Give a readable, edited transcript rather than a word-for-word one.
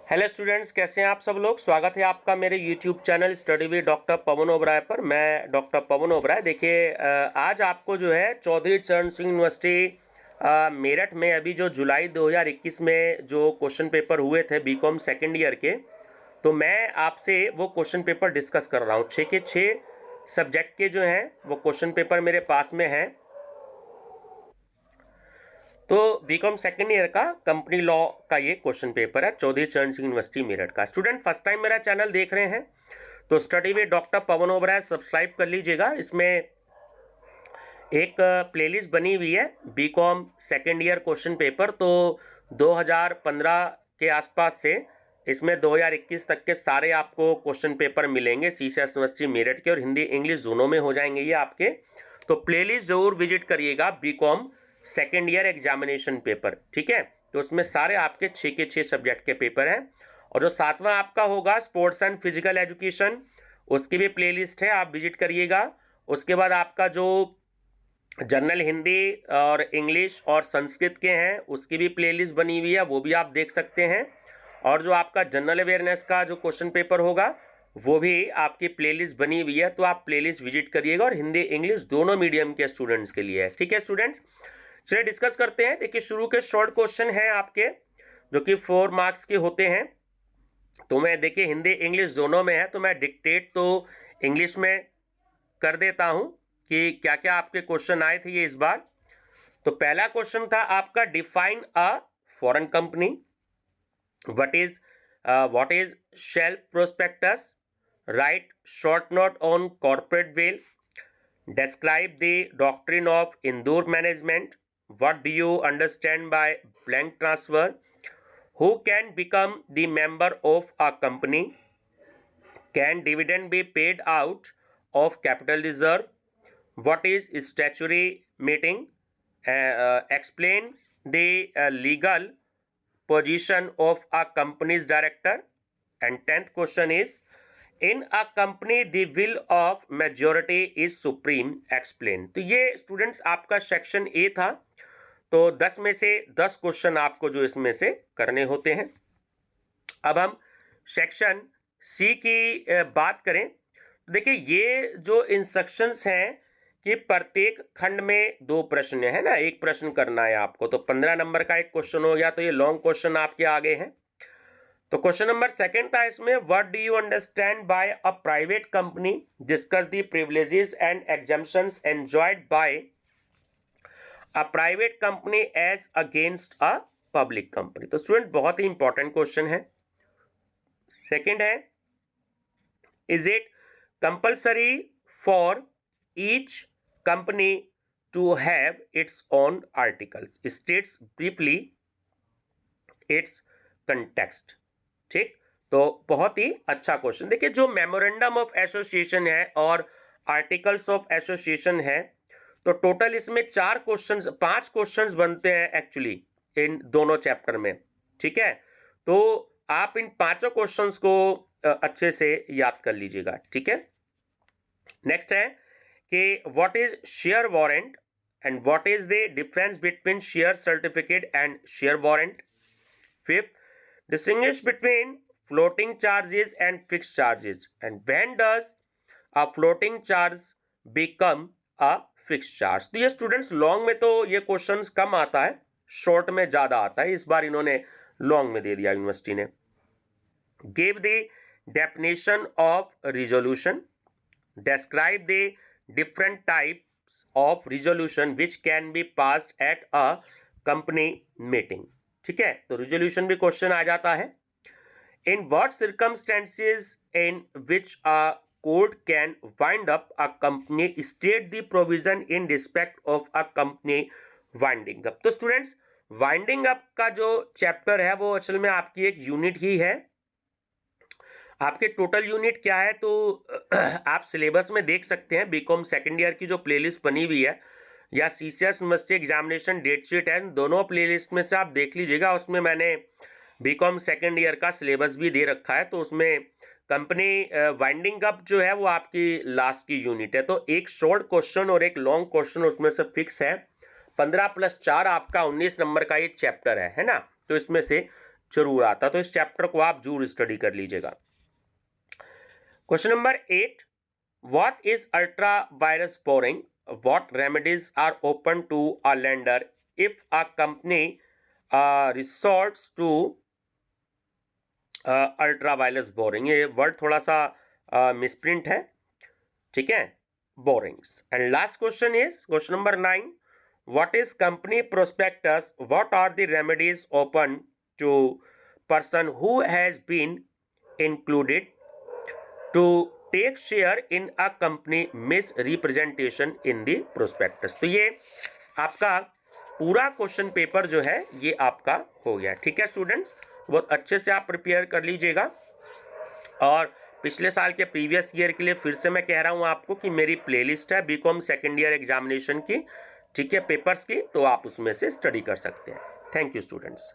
Hello students, कैसे हैं आप सब लोग। स्वागत है आपका मेरे YouTube channel study with doctor Pawan Oberoi पर। मैं डॉक्टर पवन ओबराय। देखिए, आज आपको जो है चौधरी चरण सिंह यूनिवर्सिटी मेरठ में अभी जो जुलाई 2021 में जो क्वेश्चन पेपर हुए थे बीकॉम सेकेंड ईयर के, तो मैं आपसे वो क्वेश्चन पेपर डिस्कस कर रहा हूँ। 6 के 6 सब्जेक्ट के जो हैं वो क्वेश्चन पेपर मेरे पास में हैं। तो बीकॉम सेकेंड ईयर का कंपनी लॉ का ये क्वेश्चन पेपर है चौधरी चरण सिंह यूनिवर्सिटी मेरठ का। स्टूडेंट फर्स्ट टाइम मेरा चैनल देख रहे हैं तो study with doctor Pawan Oberoi subscribe कर लीजिएगा। इसमें एक प्लेलिस्ट बनी हुई है BCom second year question paper. तो 2015 के आसपास से इसमें 2021 तक के सारे आपको क्वेश्चन पेपर मिलेंगे सीसीएस यूनिवर्सिटी मेरठ के, और हिंदी इंग्लिश दोनों में हो जाएंगे ये आपके। तो प्लेलिस्ट जरूर विजिट करिएगा BCom second year examination paper, ठीक है। तो उसमें सारे आपके 6 के 6 सब्जेक्ट के पेपर हैं। और जो 7वां आपका होगा स्पोर्ट्स एंड फिजिकल एजुकेशन, उसकी भी प्लेलिस्ट है, आप विजिट करिएगा। उसके बाद आपका जो जनरल हिंदी और इंग्लिश और संस्कृत के हैं उसकी भी प्लेलिस्ट बनी हुई है, वो भी आप देख सकते हैं। और जो आपका जनरल अवेयरनेस का जो क्वेश्चन पेपर होगा वो भी आपकी प्लेलिस्ट बनी हुई है, तो आप प्लेलिस्ट विजिट करिएगा। और हिंदी इंग्लिश दोनों मीडियम के स्टूडेंट्स के लिए है, ठीक है स्टूडेंट्स। चलिए डिस्कस करते हैं। देखिए, शुरू के शॉर्ट क्वेश्चन हैं आपके जो कि 4 मार्क्स के होते हैं। तो मैं देखिए हिंदी इंग्लिश दोनों में है, तो मैं डिक्टेट तो इंग्लिश में कर देता हूं कि क्या क्या आपके क्वेश्चन आए थे ये इस बार। तो पहला क्वेश्चन था आपका, define a foreign company. What is shelf prospectus, right short note on corporate veil, describe the doctrine of Indore management, what do you understand by blank transfer, who can become the member of a company, can dividend be paid out of capital reserve, what is statutory meeting, explain the legal position of a company's director, and 10th question is, in a company the will of majority is supreme, explain. तो ये students आपका section A था। तो 10 में से 10 question आपको जो इसमें से करने होते हैं। अब हम सेक्शन सी की बात करें तो देखिए, ये जो इंस्ट्रक्शंस हैं कि प्रत्येक खंड में 2 प्रश्न है ना, एक प्रश्न करना है आपको। तो 15 नंबर का एक क्वेश्चन हो गया, तो ये लॉन्ग क्वेश्चन आपके आगे हैं। तो क्वेश्चन नंबर 2 था इसमें, what do you understand by a private company, discuss the privileges and exemptions enjoyed by a private company as against a public company. तो स्टूडेंट बहुत ही इंपॉर्टेंट क्वेश्चन है। सेकंड है, is it compulsory for each company to have its own articles, states briefly its context. ठीक, तो बहुत ही अच्छा question. देखिए, जो मेमोरेंडम ऑफ एसोसिएशन है और आर्टिकल्स ऑफ एसोसिएशन है, तो टोटल इसमें 5 क्वेश्चंस बनते हैं एक्चुअली इन दोनों चैप्टर में, ठीक है। तो आप इन 5 क्वेश्चंस को अच्छे से याद कर लीजिएगा, ठीक है। नेक्स्ट है कि what is share warrant and what is the difference between share certificate and share warrant. Fifth, distinguish between floating charges and fixed charges, and when does a floating charge become a fixed charge। तो ये students long में तो ये questions कम आता है, short में ज्यादा आता है। इस बार इन्होंने लॉन्ग में दे दिया यूनिवर्सिटी ने। Give the definition of resolution, describe the different types of resolution which can be passed at a company meeting, ठीक है। तो रिजोल्यूशन भी क्वेश्चन आ जाता है। In what circumstances in which a court can wind up a company, state the provision in respect of a company winding up. तो students, winding up का जो chapter है वो असल में आपकी एक यूनिट ही है। आपके टोटल यूनिट क्या है तो आप सिलेबस में देख सकते हैं। बीकॉम सेकेंड ईयर की जो प्लेलिस्ट बनी हुई है या CCS university examination date sheet है, दोनों प्लेलिस्ट में से आप देख लीजिएगा। उसमें मैंने बीकॉम सेकेंड ईयर का सिलेबस भी दे रखा है। तो उसमें कंपनी वाइंडिंग अप जो है वो आपकी लास्ट की यूनिट है। तो एक शॉर्ट क्वेश्चन और एक लॉन्ग क्वेश्चन उसमें से फिक्स है। 15 + 4 आपका 19 नंबर का एक चैप्टर है ना। तो इसमें से जरूर आता, तो इस चैप्टर को आप जरूर स्टडी कर लीजिएगा। Question number 8, what is ultra vires boring, what remedies are open to a lender if a company resorts to ultra vires boring. ये वर्ड थोड़ा सा मिसप्रिंट है, ठीक है, borings. And last question is question number 9, what is company prospectus, what are the remedies open to person who has been included to take share in a company misrepresentation in the prospectus. तो ये आपका पूरा question paper जो है ये आपका हो गया, ठीक है स्टूडेंट्स। बहुत अच्छे से आप प्रिपेयर कर लीजिएगा। और पिछले साल के प्रीवियस ईयर के लिए फिर से मैं कह रहा हूं आपको कि मेरी प्लेलिस्ट है बीकॉम सेकेंड ईयर एग्जामिनेशन की, ठीक है, पेपर्स की, तो आप उसमें से स्टडी कर सकते हैं। Thank you students.